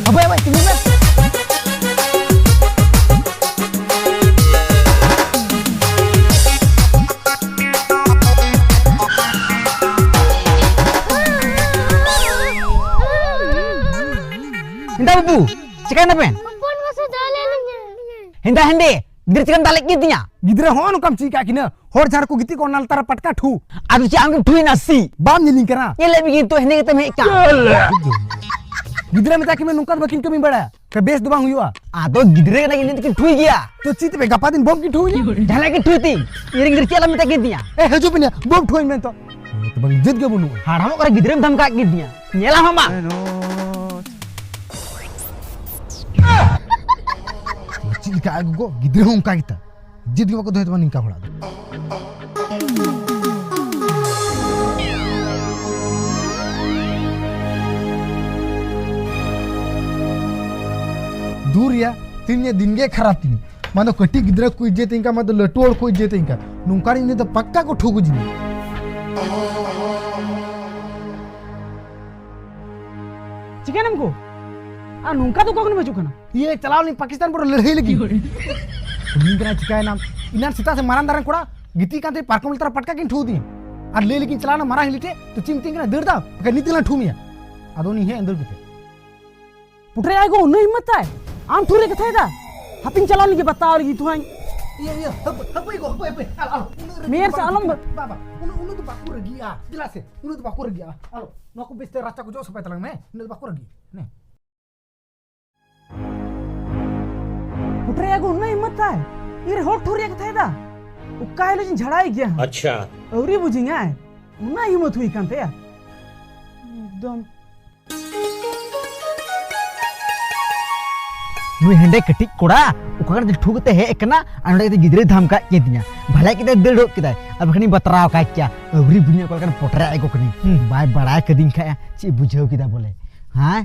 अब अब तीन में Hinda bu, cikan apa? Pon masa jalan ni. Hinda hende, dir cikan dalek gitu ya. गिद्रे हो नु कम चीका किना होर झार को गिती को नाल तारा पटका ठू Aduh ci angin tuin nasi. बाम नीलिंग करा Ye lebih gitu hende kita meka. गिद्रे में ताकि मैं नुका बकिन कमी बड़ा के बेस दुबांग हुआ Aduh gidre na gini tuh tui gya. तो चीत पे गपा दिन बम की ठू Jalan ke tui ti. Iring dir cialam minta gitu ya. ए हजू पिने बम ठू में तो बंग जिद के बुनु Haram kok gidre में धमका gitu ya. Nyela mama. चीज का आगो गिद्रे हम का किता जिद के को तो निका होला दूर या तीन ये दिन के खराब तीन मानो कटी गिद्रे को इज्जत इनका मतलब लटोड़ को इज्जत इनका नुकारी ने तो पक्का को ठोको जी Cikan amko. Ah nungka tuh kok nih baju kana. ये चलाओ नहीं पाकिस्तान पर लड़ाई लगी निकरा चिका नाम इनार सीता से मारन दारन कोड़ा गिती कांते पार्क में तरह पटका किन ठू दी और ले लेकिन चलाना मारा हिलते तो चिमटिंग ना दर्दा का नीतिला ठूमिया अदो नहीं है अंदर किते Putre ay go no himmat ay. Am thure ke thai da. Hapin chalan ke bata और gitu hai. ये हप को हप al Mer sa alam बाबा उन तो बाकू रगी आ दिला से उन तो बाकू रगी आ आलो नको बेस्ते रास्ता को जो सपै तलंग में उन तो बाकू रगी ने Putre ay go no himmat ay. Ire hot thure ke thai da. Ukkai lo jin jhadai gya. अच्छा Auri bujinga ay. Una himmat hui kan ya. Ekdom नु हंडे कटिक कोड़ा उकर जे ठुकते है एकना अंडे के गिदरे धमका के दिया भले के दड़ के अब खनी बतराव का क्या अवरी बुनिया को पोटरा आगो कनी बाय बड़ा के दिन खाया ची बुझो किदा बोले हां